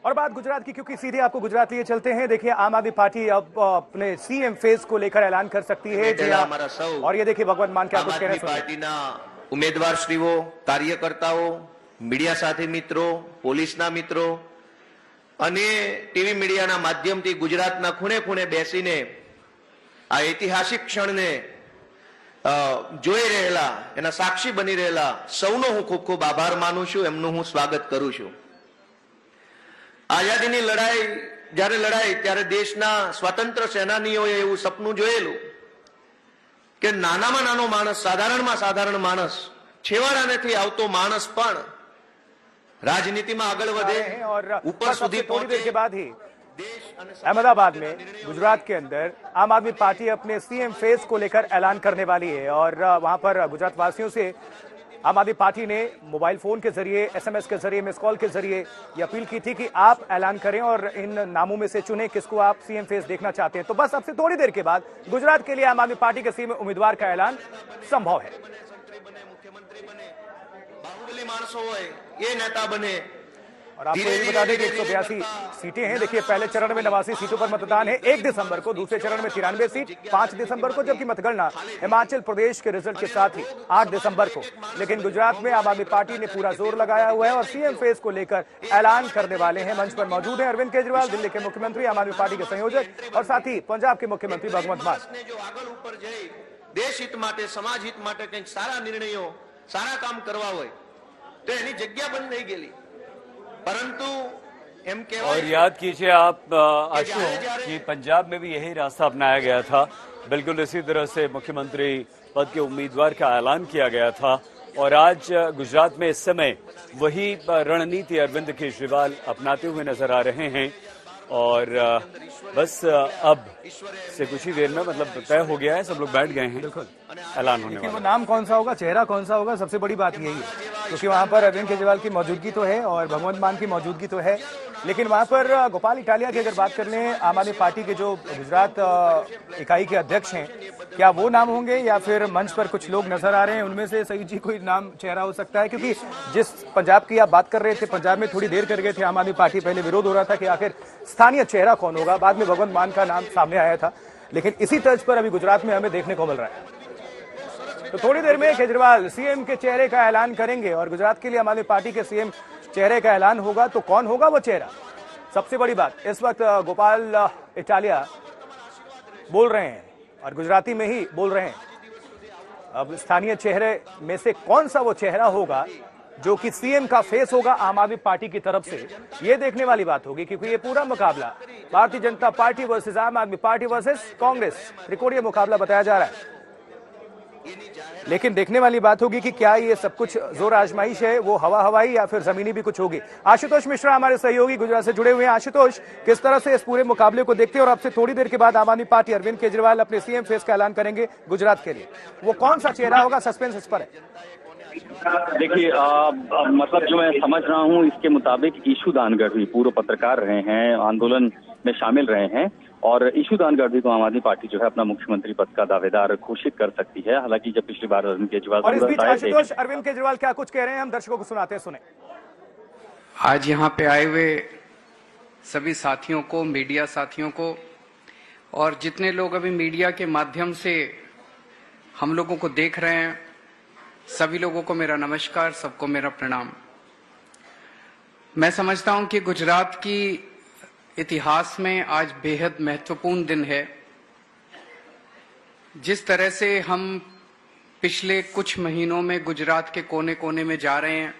और बात गुजरात की, क्योंकि सीधे आपको गुजरात लिए चलते हैं। देखिए, आम आदमी पार्टी अब अपने सीएम फेज को लेकर ऐलान कर सकती है। जी हाँ, और ये देखिए भगवंत मान क्या कुछ कह रहे हैं। पार्टीना उम्मीदवारश्रीओ, कार्यकर्ताओ, मीडिया साथी मित्रों, પોલીસના મિત્રો અને ટીવી મીડિયાના માધ્યમથી ગુજરાતના ખૂણે ખૂણે બેસીને આ ઐતિહાસિક ક્ષણને જોઈ રહેલા, એના સાક્ષી બની રહેલા સૌનો હું ખૂબ ખૂબ આભાર માનું છું, એમનું હું સ્વાગત કરું છું। આઝાદીની લડાઈ જ્યારે લડાઈ ત્યારે દેશના સ્વાતંત્ર્ય સેનાનીઓએ એવું સપનું જોયેલું કે નાનામાં નાનો માણસ, સાધારણમાં સાધારણ માણસ, છેવાડાનેથી આવતો માણસ પણ राजनीति में आगे बढ़े और ऊपर સુધી थोड़ी देर के बाद ही अहमदाबाद में गुजरात के अंदर आम आदमी पार्टी अपने सीएम फेज को लेकर ऐलान करने वाली है। और वहां पर गुजरात वासियों से आम आदमी पार्टी ने मोबाइल फोन के जरिए, एसएमएस के जरिए, मिस कॉल के जरिए ये अपील की थी कि आप ऐलान करें और इन नामों में से चुनें किसको आप सीएम फेज देखना चाहते हैं। तो बस अब से थोड़ी देर के बाद गुजरात के लिए आम आदमी पार्टी के सीएम उम्मीदवार का ऐलान संभव है। बाहुबली मानसो होय, ये नेता बने। और आपको ये भी बता दें कि 182 सीटें हैं। देखिए, पहले चरण में 89 सीटों पर मतदान है 1 दिसंबर को, दूसरे चरण में 93 सीट 5 दिसंबर को, जबकि मतगणना हिमाचल प्रदेश के रिजल्ट के साथ ही 8 दिसंबर को। लेकिन गुजरात में आम आदमी पार्टी ने पूरा जोर लगाया हुआ है और सीएम फेज को लेकर ऐलान करने वाले हैं। मंच पर मौजूद हैं अरविंद केजरीवाल, दिल्ली के मुख्यमंत्री, आम आदमी पार्टी के संयोजक, और साथ ही पंजाब के मुख्यमंत्री भगवंत मान। देश हित माटे, समाज हित माटे कंईक सारा निर्णयों, सारा काम करवा होय तो एनी जग्या बंद नहीं गेली। परंतु और याद कीजिए आप आशु कि पंजाब में भी यही रास्ता अपनाया गया था। बिल्कुल इसी तरह से मुख्यमंत्री पद के उम्मीदवार का ऐलान किया गया था। और आज गुजरात में इस समय वही रणनीति अरविंद केजरीवाल अपनाते हुए नजर आ रहे हैं। और बस अब से कुछ ही देर में मतलब तय हो गया है, सब लोग बैठ गए हैं, ऐलान होने वाला। वो नाम कौन सा होगा, चेहरा कौन सा होगा, सबसे बड़ी बात यही है, क्योंकि वहां पर अरविंद केजरीवाल की मौजूदगी तो है और भगवंत मान की मौजूदगी तो है, लेकिन वहां पर गोपाल इटालिया की अगर बात कर लें, आम आदमी पार्टी के जो गुजरात इकाई के अध्यक्ष हैं, क्या वो नाम होंगे या फिर मंच पर कुछ लोग नजर आ रहे हैं उनमें से सही जी कोई नाम चेहरा हो सकता है? क्योंकि जिस पंजाब की आप बात कर रहे थे, पंजाब में थोड़ी देर कर गए थे आम आदमी पार्टी, पहले विरोध हो रहा था कि आखिर स्थानीय चेहरा कौन होगा, बाद में भगवंत मान का नाम सामने आया था, लेकिन इसी तर्ज पर अभी गुजरात में हमें देखने को मिल रहा है। तो थोड़ी देर में केजरीवाल सीएम के चेहरे का ऐलान करेंगे और गुजरात के लिए आम आदमी पार्टी के सीएम चेहरे का ऐलान होगा। तो कौन होगा वो चेहरा, सबसे बड़ी बात इस वक्त गोपाल इटालिया बोल रहे हैं और गुजराती में ही बोल रहे हैं। अब स्थानीय चेहरे में से कौन सा वो चेहरा होगा जो कि सीएम का फेस होगा आम आदमी पार्टी की तरफ से, ये देखने वाली बात होगी, क्योंकि ये पूरा मुकाबला भारतीय जनता पार्टी वर्सेस आम आदमी पार्टी वर्सेस कांग्रेस, त्रिकोणीय मुकाबला बताया जा रहा है। लेकिन देखने वाली बात होगी कि क्या ये सब कुछ जोर आजमाइश है, वो हवा हवाई, या फिर जमीनी भी कुछ होगी। आशुतोष मिश्रा हमारे सहयोगी गुजरात से जुड़े हुए हैं। आशुतोष, किस तरह से इस पूरे मुकाबले को देखते हैं और आपसे थोड़ी देर के बाद आम आदमी पार्टी अरविंद केजरीवाल अपने सीएम फेस का ऐलान करेंगे गुजरात के लिए, वो कौन सा चेहरा होगा, सस्पेंस इस पर है? देखिए, मतलब जो मैं समझ रहा हूँ इसके मुताबिक ईशू दान गढ़वी पूर्व पत्रकार रहे हैं, आंदोलन में शामिल रहे हैं, और ईशू दान गढ़वी को आम आदमी पार्टी जो है अपना मुख्यमंत्री पद का दावेदार घोषित कर सकती है। हालांकि जब पिछली बार अरविंद केजरीवाल और इस बीच आशुतोष, अरविंद केजरीवाल क्या कुछ कह रहे हैं, हम दर्शकों को सुनाते हैं, सुने। आज यहाँ पे आए हुए सभी साथियों को, मीडिया साथियों को, और जितने लोग अभी मीडिया के माध्यम से हम लोगों को देख रहे हैं, सभी लोगों को मेरा नमस्कार, सबको मेरा प्रणाम। मैं समझता हूं कि गुजरात की इतिहास में आज बेहद महत्वपूर्ण दिन है। जिस तरह से हम पिछले कुछ महीनों में गुजरात के कोने कोने में जा रहे हैं,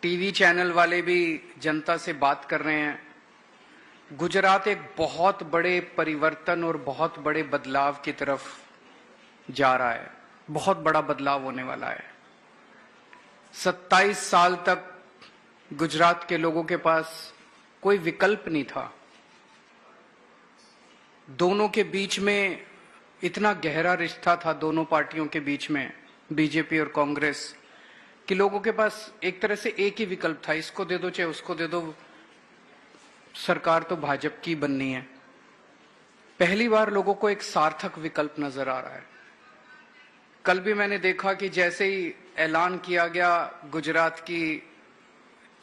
टीवी चैनल वाले भी जनता से बात कर रहे हैं, गुजरात एक बहुत बड़े परिवर्तन और बहुत बड़े बदलाव की तरफ जा रहा है। बहुत बड़ा बदलाव होने वाला है। 27 साल तक गुजरात के लोगों के पास कोई विकल्प नहीं था। दोनों के बीच में इतना गहरा रिश्ता था, दोनों पार्टियों के बीच में, बीजेपी और कांग्रेस, कि लोगों के पास एक तरह से एक ही विकल्प था, इसको दे दो चाहे उसको दे दो, सरकार तो भाजपा की बननी है। पहली बार लोगों को एक सार्थक विकल्प नजर आ रहा है। कल भी मैंने देखा कि जैसे ही ऐलान किया गया गुजरात की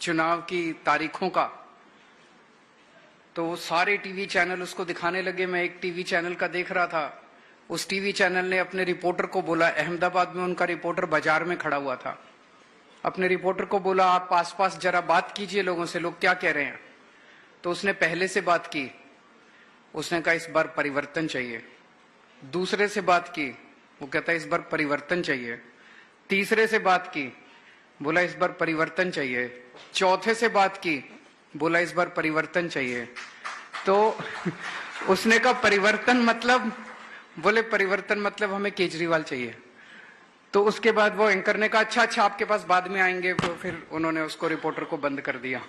चुनाव की तारीखों का, तो सारे टीवी चैनल उसको दिखाने लगे। मैं एक टीवी चैनल का देख रहा था, उस टीवी चैनल ने अपने रिपोर्टर को बोला, अहमदाबाद में उनका रिपोर्टर बाजार में खड़ा हुआ था, अपने रिपोर्टर को बोला आप आसपास जरा बात कीजिए लोगों से, लोग क्या कह रहे हैं। तो उसने पहले से बात की, उसने कहा इस बार परिवर्तन चाहिए। दूसरे से बात की, वो कहता है इस बार परिवर्तन चाहिए। तीसरे से बात की, बोला इस बार परिवर्तन चाहिए। चौथे से बात की, बोला इस बार परिवर्तन चाहिए। तो उसने कहा परिवर्तन मतलब, बोले परिवर्तन मतलब हमें केजरीवाल चाहिए। तो उसके बाद वो एंकर ने कहा अच्छा आपके पास बाद में आएंगे, तो फिर उन्होंने उसको रिपोर्टर को बंद कर दिया।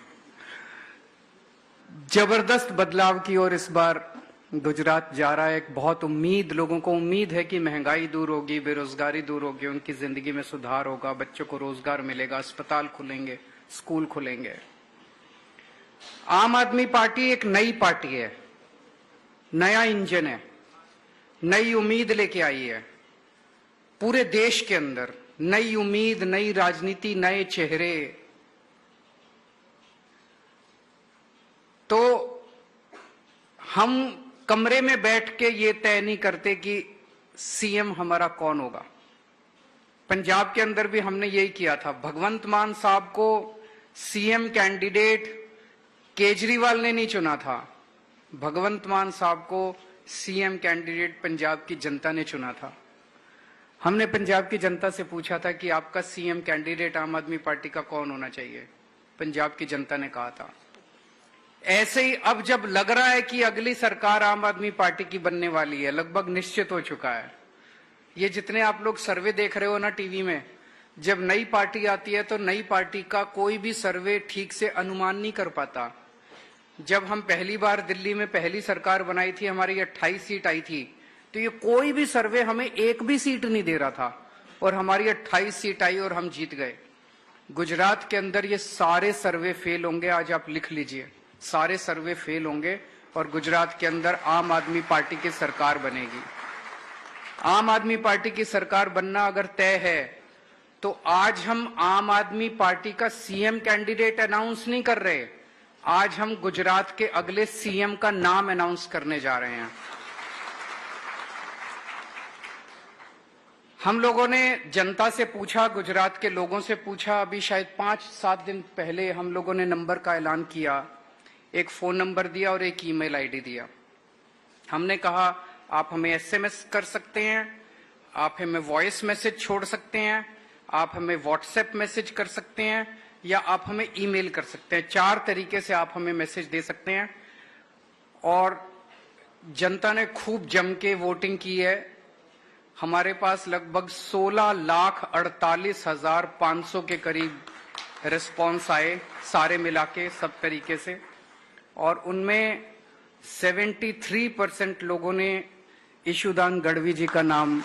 जबरदस्त बदलाव की ओर इस बार गुजरात जा रहा है। एक बहुत उम्मीद, लोगों को उम्मीद है कि महंगाई दूर होगी, बेरोजगारी दूर होगी, उनकी जिंदगी में सुधार होगा, बच्चों को रोजगार मिलेगा, अस्पताल खुलेंगे, स्कूल खुलेंगे। आम आदमी पार्टी एक नई पार्टी है, नया इंजन है, नई उम्मीद लेके आई है पूरे देश के अंदर। नई उम्मीद, नई राजनीति, नए चेहरे। तो हम कमरे में बैठ के ये तय नहीं करते कि सीएम हमारा कौन होगा। पंजाब के अंदर भी हमने यही किया था। भगवंत मान साहब को सीएम कैंडिडेट केजरीवाल ने नहीं चुना था, भगवंत मान साहब को सीएम कैंडिडेट पंजाब की जनता ने चुना था। हमने पंजाब की जनता से पूछा था कि आपका सीएम कैंडिडेट आम आदमी पार्टी का कौन होना चाहिए। पंजाब की जनता ने कहा था। ऐसे ही अब जब लग रहा है कि अगली सरकार आम आदमी पार्टी की बनने वाली है, लगभग निश्चित हो चुका है। ये जितने आप लोग सर्वे देख रहे हो ना टीवी में, जब नई पार्टी आती है तो नई पार्टी का कोई भी सर्वे ठीक से अनुमान नहीं कर पाता। जब हम पहली बार दिल्ली में पहली सरकार बनाई थी, हमारी 28 सीट आई थी, तो ये कोई भी सर्वे हमें एक भी सीट नहीं दे रहा था, और हमारी 28 सीट आई और हम जीत गए। गुजरात के अंदर ये सारे सर्वे फेल होंगे, आज आप लिख लीजिए, सारे सर्वे फेल होंगे और गुजरात के अंदर आम आदमी पार्टी की सरकार बनेगी। आम आदमी पार्टी की सरकार बनना अगर तय है तो आज हम आम आदमी पार्टी का सीएम कैंडिडेट अनाउंस नहीं कर रहे, आज हम गुजरात के अगले सीएम का नाम अनाउंस करने जा रहे हैं। हम लोगों ने जनता से पूछा, गुजरात के लोगों से पूछा, अभी शायद 5-7 दिन पहले हम लोगों ने नंबर का ऐलान किया, एक फोन नंबर दिया और एक ईमेल आईडी दिया। हमने कहा आप हमें एसएमएस कर सकते हैं, आप हमें वॉइस मैसेज छोड़ सकते हैं, आप हमें व्हाट्सएप मैसेज कर सकते हैं, या आप हमें ईमेल कर सकते हैं। 4 तरीके से आप हमें मैसेज दे सकते हैं। और जनता ने खूब जम के वोटिंग की है। हमारे पास लगभग 16,48,500 के करीब रिस्पॉन्स आए, सारे मिला के सब तरीके से, और उनमें 73% लोगों ने ईशुदान गढ़वी जी का नाम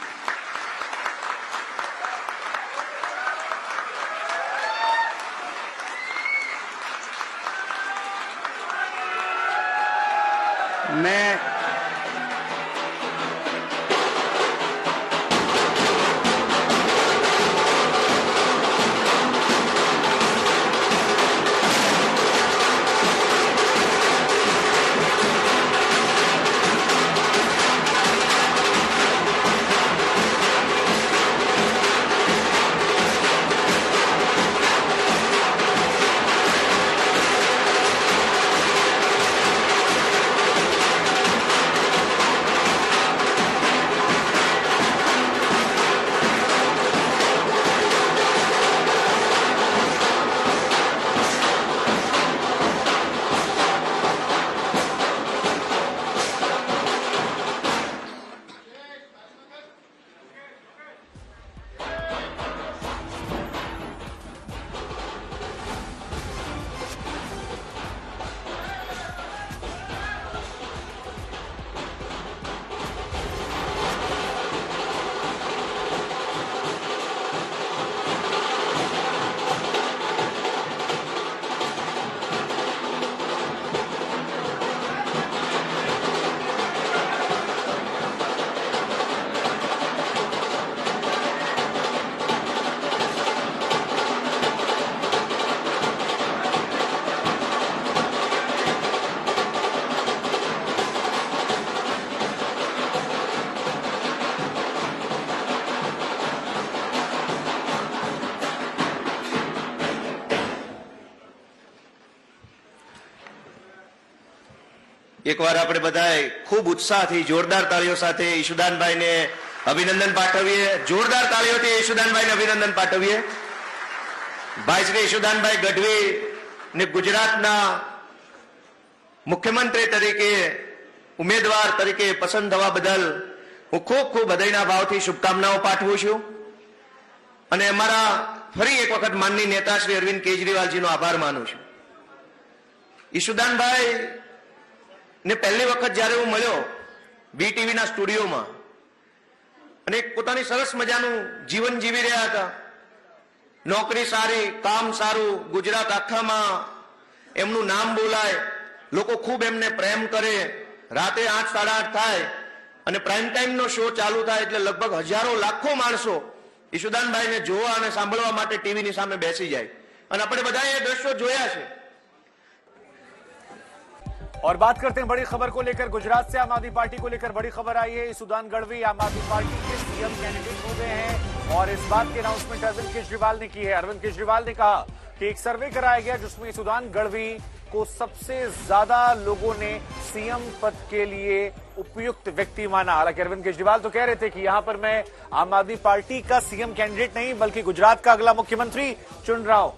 એકવાર આપણે બધાએ ખૂબ ઉત્સાહથી જોરદાર તાળીઓ સાથે ઈશુદાનભાઈને અભિનંદન પાઠવીએ. જોરદાર તાળીઓથી ઈશુદાનભાઈને અભિનંદન પાઠવીએ. ભાઈ શ્રી ઈશુદાનભાઈ ગઢવી ને ગુજરાતના મુખ્યમંત્રી તરીકે ઉમેદવાર તરીકે પસંદ થવા બદલ હું ખૂબ ખૂબ હૃદયના ભાવથી શુભકામનાઓ પાઠવું છું અને અમારા ફરી એક વખત માનની નેતા શ્રી અરવિંદ કેજરીવાલજીનો આભાર માનું છું. ઈશુદાનભાઈ ને પહેલી વખત જ્યારે હું મળ્યો બીટીવીના સ્ટુડિયોમાં અને પોતાની સરસ મજાનું જીવન જીવી રહ્યા હતા, નોકરી સારી, કામ સારું, ગુજરાત આખામાં એમનું નામ બોલાય, લોકો ખૂબ એમને પ્રેમ કરે, રાતે 8 સાડા 8 થાય અને પ્રાઇમ ટાઈમનો શો ચાલુ થાય એટલે લગભગ હજારો લાખો માણસો ઈશુદાનભાઈને જોવા અને સાંભળવા માટે ટીવીની સામે બેસી જાય અને આપણે બધાએ એ દ્રશ્યો જોયા છે. और बात करते हैं बड़ी खबर को लेकर. गुजरात से आम आदमी पार्टी को लेकर बड़ी खबर आई है. ईशुदान गढ़वी आम आदमी पार्टी के सीएम कैंडिडेट हो गए हैं और इस बात की अनाउंसमेंट अरविंद केजरीवाल ने की है. अरविंद केजरीवाल ने कहा कि एक सर्वे कराया गया जिसमें ईशुदान गढ़वी को सबसे ज्यादा लोगों ने सीएम पद के लिए उपयुक्त व्यक्ति माना. हालांकि अरविंद केजरीवाल तो कह रहे थे कि यहां पर मैं आम आदमी पार्टी का सीएम कैंडिडेट नहीं बल्कि गुजरात का अगला मुख्यमंत्री चुन रहा हूं.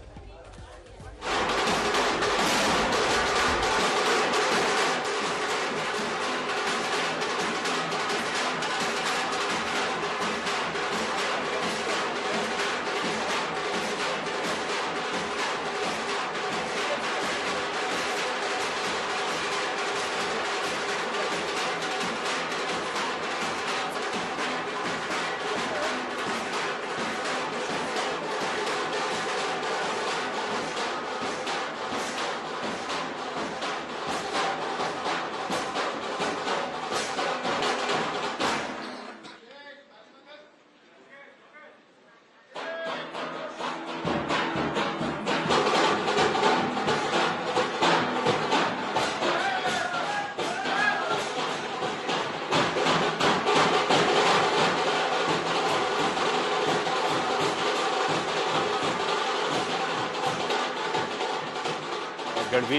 गढ़वी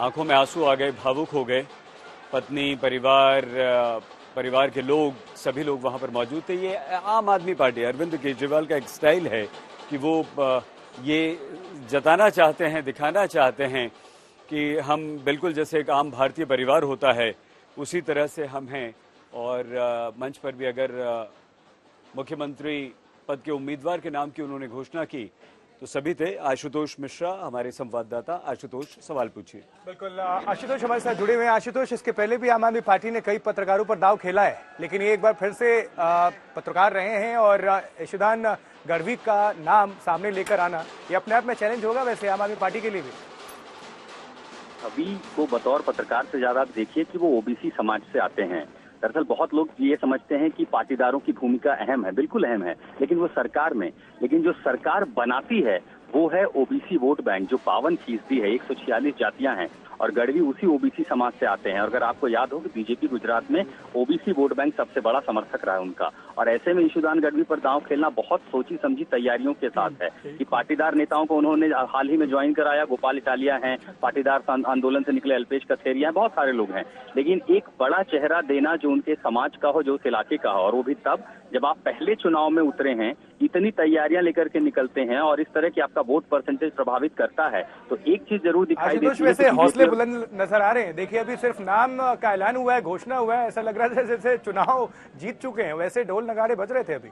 आंखों में आंसू आ गए, भावुक हो गए. पत्नी, परिवार के लोग, सभी लोग वहां पर मौजूद थे. ये आम आदमी पार्टी, अरविंद केजरीवाल का एक स्टाइल है कि वो ये जताना चाहते हैं, दिखाना चाहते हैं कि हम बिल्कुल जैसे एक आम भारतीय परिवार होता है उसी तरह से हम हैं. और मंच पर भी अगर मुख्यमंत्री पद के उम्मीदवार के नाम की उन्होंने घोषणा की तो सभी थे. आशुतोष मिश्रा हमारे संवाददाता. आशुतोष, सवाल पूछिए. बिल्कुल आशुतोष हमारे साथ जुड़े हुए हैं. आशुतोष, इसके पहले भी आम आदमी पार्टी ने कई पत्रकारों पर दाव खेला है, लेकिन ये एक बार फिर से पत्रकार रहे हैं और ईशुदान गढ़वी का नाम सामने लेकर आना ये अपने आप में चैलेंज होगा वैसे आम आदमी पार्टी के लिए भी. अभी वो बतौर पत्रकार से ज्यादा आप देखिए कि वो ओबीसी समाज से आते हैं. दरअसल बहुत लोग ये समझते हैं कि पाटीदारों की भूमिका अहम है, बिल्कुल अहम है, लेकिन वो सरकार में, लेकिन जो सरकार बनाती है वो है ओबीसी वोट बैंक जो 52% है. 146 जातियां हैं और गढ़वी उसी ओबीसी समाज से आते हैं. और अगर आपको याद हो कि बीजेपी गुजरात में ओबीसी वोट बैंक सबसे बड़ा समर्थक रहा है उनका, और ऐसे में ईशुदान गढ़वी पर दांव खेलना बहुत सोची समझी तैयारियों के साथ है कि पाटीदार नेताओं को उन्होंने हाल ही में ज्वाइन कराया. गोपाल इटालिया हैं, पाटीदार आंदोलन से निकले अल्पेश कथेरिया हैं, बहुत सारे लोग हैं, लेकिन एक बड़ा चेहरा देना जो उनके समाज का हो, जो उस इलाके का हो, और वो भी तब जब आप पहले चुनाव में उतरे हैं, इतनी तैयारियां लेकर के निकलते हैं और इस तरह की आपका वोट परसेंटेज प्रभावित करता है, तो एक चीज जरूर दिखाई देती है. वैसे हौसले बुलंद नजर आ रहे हैं. देखिए अभी सिर्फ नाम का ऐलान हुआ है, घोषणा हुआ है, ऐसा लग रहा है जैसे चुनाव जीत चुके हैं. वैसे ढोल नगाड़े बज रहे थे अभी.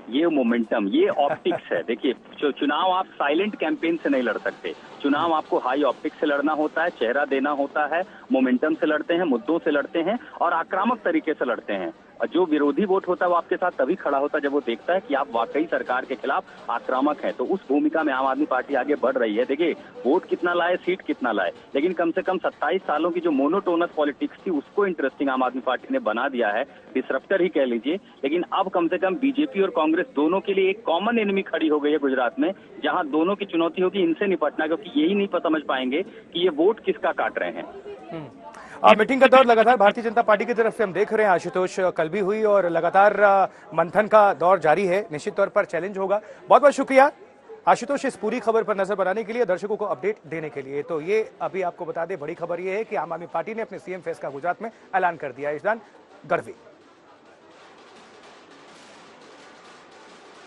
ये मोमेंटम, ये ऑप्टिक्स है. देखिए चुनाव आप साइलेंट कैंपेन से नहीं लड़ सकते. चुनाव आपको हाई ऑप्टिक्स से लड़ना होता है, चेहरा देना होता है, मोमेंटम से लड़ते हैं, मुद्दों से लड़ते हैं और आक्रामक तरीके से लड़ते हैं. और जो विरोधी वोट होता है वो आपके साथ तभी खड़ा होता है जब वो देखता है कि आप वाकई सरकार के खिलाफ आक्रामक हैं. तो उस भूमिका में आम आदमी पार्टी आगे बढ़ रही है. देखिए वोट कितना लाए, सीट कितना लाए, लेकिन कम से कम 27 सालों की जो मोनोटोनस पॉलिटिक्स थी उसको इंटरेस्टिंग आम आदमी पार्टी ने बना दिया है. डिसरप्टर ही कह लीजिए, लेकिन अब कम से कम बीजेपी और कांग्रेस दोनों के लिए एक कॉमन एनिमी खड़ी हो गई है गुजरात में, जहां दोनों की चुनौती होगी इनसे निपटना, क्योंकि यही नहीं समझ पाएंगे कि ये वोट किसका काट रहे हैं. मीटिंग का दौर लगातार भारतीय जनता पार्टी की तरफ से हम देख रहे हैं आशुतोष, कल भी हुई और लगातार मंथन का दौर जारी है. निश्चित तौर पर चैलेंज होगा. बहुत बहुत शुक्रिया आशुतोष, इस पूरी खबर पर नजर बनाने के लिए, दर्शकों को अपडेट देने के लिए, तो ये अभी आपको बता दें, बड़ी खबर ये है कि आम आदमी पार्टी ने अपने सीएम फेस का गुजरात में ऐलान कर दिया है। ईशुदान गढ़वी।